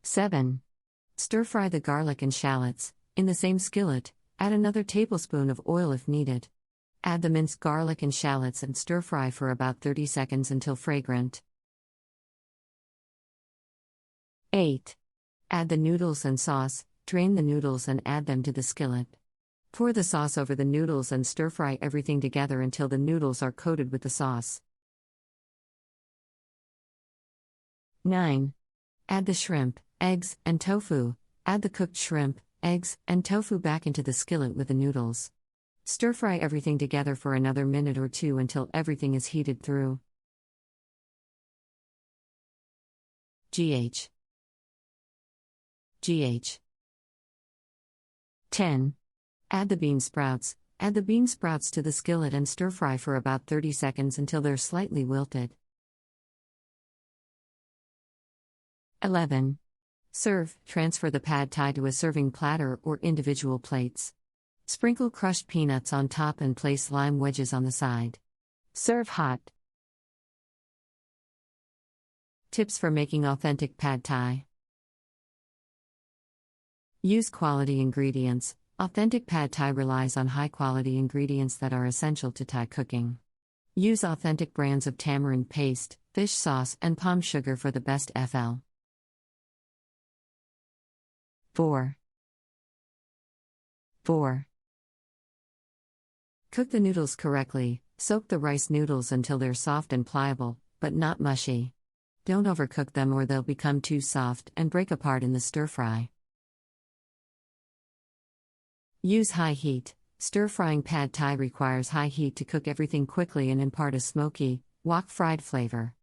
7. Stir-fry the garlic and shallots. In the same skillet, add another tablespoon of oil if needed. Add the minced garlic and shallots and stir-fry for about 30 seconds until fragrant. 8. Add the noodles and sauce. Drain the noodles and add them to the skillet. Pour the sauce over the noodles and stir-fry everything together until the noodles are coated with the sauce. 9. Add the shrimp, eggs, and tofu. Add the cooked shrimp, eggs, and tofu back into the skillet with the noodles. Stir-fry everything together for another minute or two until everything is heated through. GH 10. Add the bean sprouts. Add the bean sprouts to the skillet and stir-fry for about 30 seconds until they're slightly wilted. 11. Serve. Transfer the pad thai to a serving platter or individual plates. Sprinkle crushed peanuts on top and place lime wedges on the side. Serve hot. Tips for making authentic pad thai. Use quality ingredients. Authentic pad thai relies on high-quality ingredients that are essential to Thai cooking. Use authentic brands of tamarind paste, fish sauce, and palm sugar for the best FL. 4. Cook the noodles correctly. Soak the rice noodles until they're soft and pliable, but not mushy. Don't overcook them or they'll become too soft and break apart in the stir-fry. Use high heat. Stir-frying pad thai requires high heat to cook everything quickly and impart a smoky, wok-fried flavor.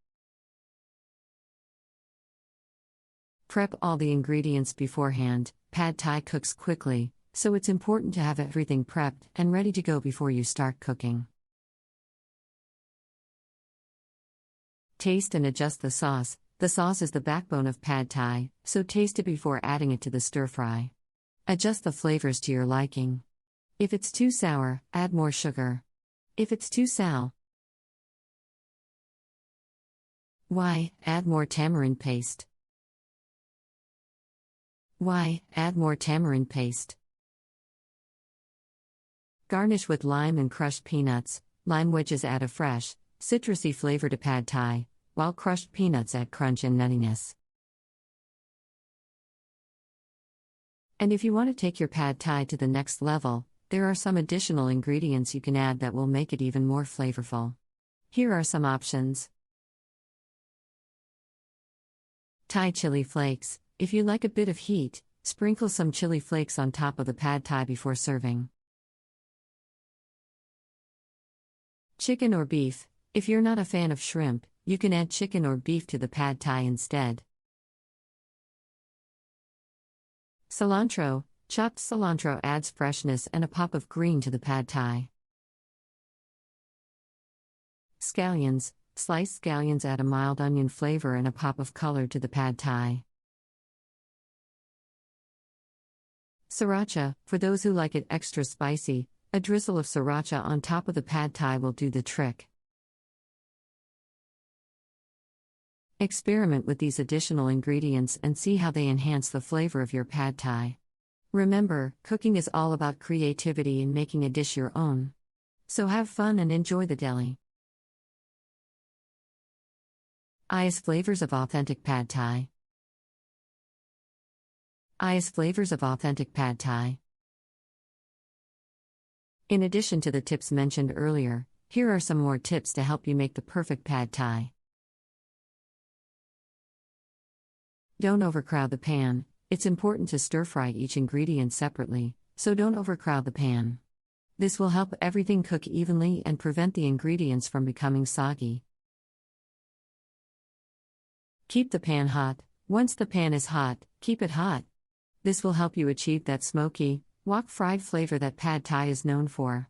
Prep all the ingredients beforehand. Pad thai cooks quickly, so it's important to have everything prepped and ready to go before you start cooking. Taste and adjust the sauce. The sauce is the backbone of pad thai, so taste it before adding it to the stir-fry. Adjust the flavors to your liking. If it's too sour, add more sugar. If it's too sal, add more tamarind paste. Add more tamarind paste. Garnish with lime and crushed peanuts. Lime wedges add a fresh, citrusy flavor to pad thai, while crushed peanuts add crunch and nuttiness. And if you want to take your pad thai to the next level, there are some additional ingredients you can add that will make it even more flavorful. Here are some options. Thai chili flakes. If you like a bit of heat, sprinkle some chili flakes on top of the pad thai before serving. Chicken or beef. If you're not a fan of shrimp, you can add chicken or beef to the pad thai instead. Cilantro. Chopped cilantro adds freshness and a pop of green to the pad thai. Scallions. Sliced scallions add a mild onion flavor and a pop of color to the pad thai. Sriracha. For those who like it extra spicy, a drizzle of sriracha on top of the pad thai will do the trick. Experiment with these additional ingredients and see how they enhance the flavor of your pad thai. Remember, cooking is all about creativity and making a dish your own. So have fun and enjoy the deli. IS Flavors of Authentic Pad Thai. IS Flavors of Authentic Pad Thai. In addition to the tips mentioned earlier, here are some more tips to help you make the perfect pad thai. Don't overcrowd the pan. It's important to stir-fry each ingredient separately, so don't overcrowd the pan. This will help everything cook evenly and prevent the ingredients from becoming soggy. Keep the pan hot. Once the pan is hot, keep it hot. This will help you achieve that smoky, wok-fried flavor that pad thai is known for.